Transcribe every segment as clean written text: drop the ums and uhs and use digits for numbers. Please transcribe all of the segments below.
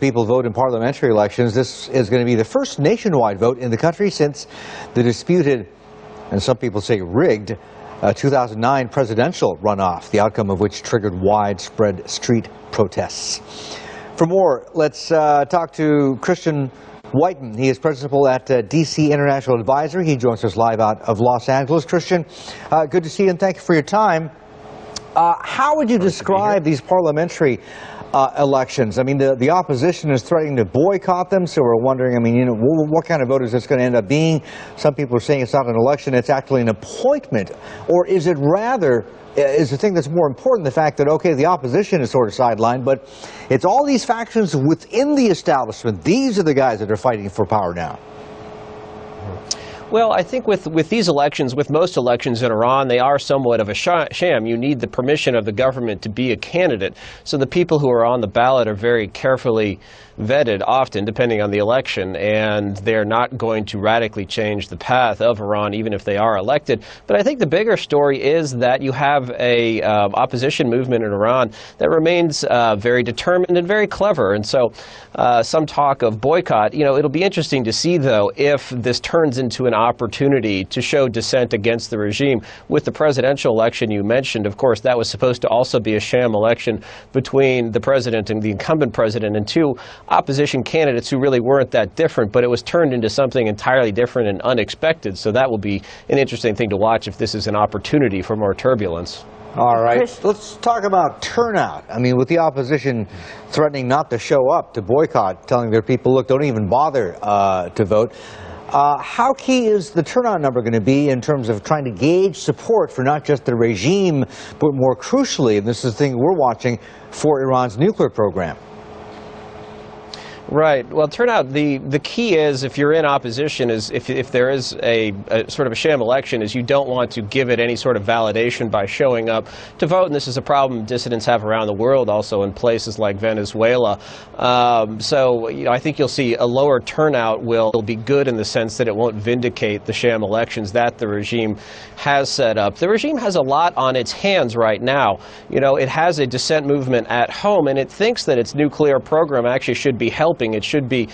People vote in parliamentary elections. This is going to be the first nationwide vote in the country since the disputed, and some people say rigged, 2009 presidential runoff, the outcome of which triggered widespread street protests. For more, let's talk to Christian Whiton. He is principal at DC International Advisory. He joins us live out of Los Angeles. Christian, good to see you and thank you for your time. How would you describe these parliamentary elections? I mean, the opposition is threatening to boycott them, so we're wondering, I mean, you know, what kind of vote is this going to end up being? Some people are saying it's not an election, it's actually an appointment. Or is it rather, is the thing that's more important the fact that, okay, the opposition is sort of sidelined, but it's all these factions within the establishment. These are the guys that are fighting for power now. Well, I think with these elections, with most elections in Iran, they are somewhat of a sham. You need the permission of the government to be a candidate. So the people who are on the ballot are very carefully vetted, often, depending on the election, and they're not going to radically change the path of Iran, even if they are elected. But I think the bigger story is that you have a opposition movement in Iran that remains very determined and very clever. And so some talk of boycott. You know, it'll be interesting to see, though, if this turns into an opportunity to show dissent against the regime. With the presidential election you mentioned, of course, that was supposed to also be a sham election between the president and the incumbent president and two opposition candidates who really weren't that different, but it was turned into something entirely different and unexpected. So that will be an interesting thing to watch if this is an opportunity for more turbulence. All right, let's talk about turnout. I mean, with the opposition threatening not to show up, to boycott, telling their people, look, don't even bother to vote. How key is the turnout number going to be in terms of trying to gauge support for not just the regime, but more crucially, and this is the thing we're watching, for Iran's nuclear program? Right. Well, turnout, the key is, if you're in opposition, is if there is a sort of a sham election, is you don't want to give it any sort of validation by showing up to vote. And this is a problem dissidents have around the world, also in places like Venezuela. So, you know, I think you'll see a lower turnout will be good in the sense that it won't vindicate the sham elections that the regime has set up. The regime has a lot on its hands right now. You know, it has a dissent movement at home, and it thinks that its nuclear program actually should be helping. It should be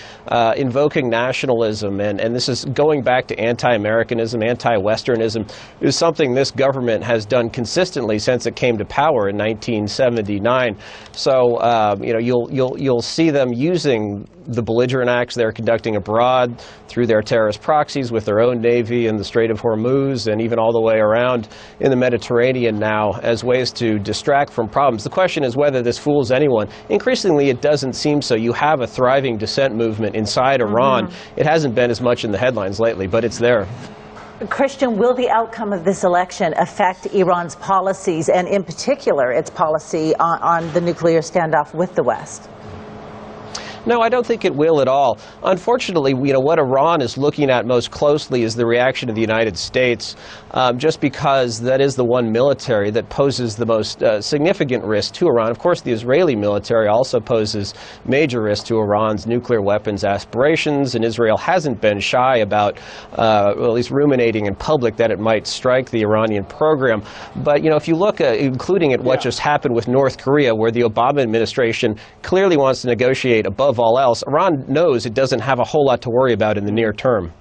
invoking nationalism, and this is going back to anti-Americanism, anti-Westernism. It is something this government has done consistently since it came to power in 1979. So you know, you'll see them using the belligerent acts they're conducting abroad through their terrorist proxies with their own navy in the Strait of Hormuz and even all the way around in the Mediterranean now as ways to distract from problems. The question is whether this fools anyone. Increasingly, it doesn't seem so. You have a thriving dissent movement inside Iran. It hasn't been as much in the headlines lately, but it's there. Christian, will the outcome of this election affect Iran's policies, and in particular its policy on the nuclear standoff with the West? No, I don't think it will at all. Unfortunately, you know, what Iran is looking at most closely is the reaction of the United States, just because that is the one military that poses the most significant risk to Iran. Of course, the Israeli military also poses major risk to Iran's nuclear weapons aspirations, and Israel hasn't been shy about, well, at least ruminating in public that it might strike the Iranian program. But, you know, if you look, including at what just happened with North Korea, where the Obama administration clearly wants to negotiate above all else, Iran knows it doesn't have a whole lot to worry about in the near term.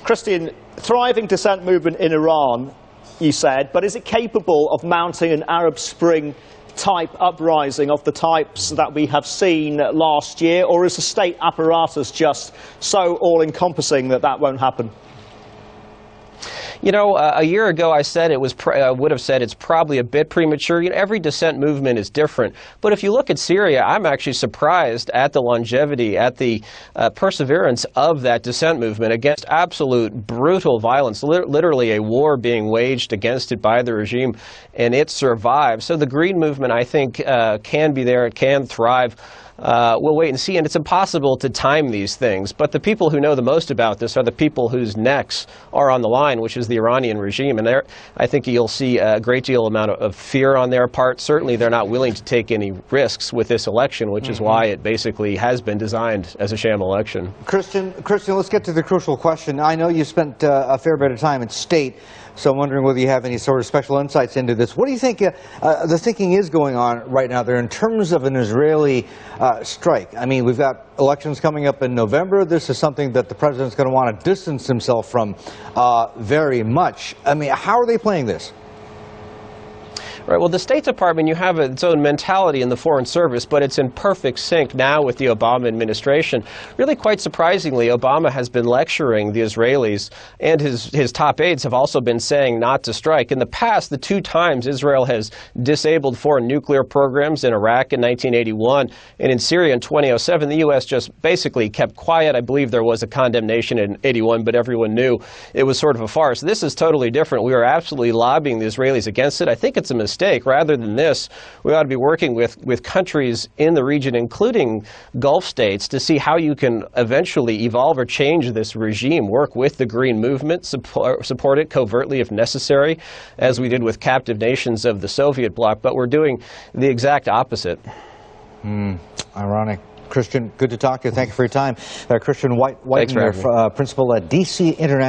Christian, thriving dissent movement in Iran, you said, but is it capable of mounting an Arab Spring type uprising of the types that we have seen last year, or is the state apparatus just so all-encompassing that that won't happen? You know, a year ago I said it was, would have said it's probably a bit premature. You know, every dissent movement is different. But if you look at Syria, I'm actually surprised at the longevity, at the perseverance of that dissent movement against absolute brutal violence, literally a war being waged against it by the regime, and it survived. So the Green movement, I think, can be there, it can thrive. We'll wait and see, and it's impossible to time these things. But the people who know the most about this are the people whose necks are on the line, which is the Iranian regime. And there, I think you'll see a great deal amount of fear on their part. Certainly, they're not willing to take any risks with this election, which is why it basically has been designed as a sham election. Christian, let's get to the crucial question. I know you spent a fair bit of time at State, so I'm wondering whether you have any sort of special insights into this. What do you think the thinking is going on right now there in terms of an Israeli strike? I mean, we've got elections coming up in November. This is something that the president's going to want to distance himself from very much. I mean, how are they playing this? Right. Well, the State Department, you have its own mentality in the Foreign Service, but it's in perfect sync now with the Obama administration. Really, quite surprisingly, Obama has been lecturing the Israelis, and his top aides have also been saying not to strike. In the past, the 2 times Israel has disabled 4 nuclear programs, in Iraq in 1981 and in Syria in 2007, the U.S. just basically kept quiet. I believe there was a condemnation in 81, but everyone knew it was sort of a farce. This is totally different. We are absolutely lobbying the Israelis against it. I think it's a mistake. Rather than this, we ought to be working with countries in the region, including Gulf states, to see how you can eventually evolve or change this regime, work with the Green Movement, support it covertly if necessary, as we did with captive nations of the Soviet bloc. But we're doing the exact opposite. Ironic. Christian, good to talk to you. Thank you for your time. Christian Whiton, principal at D.C. International.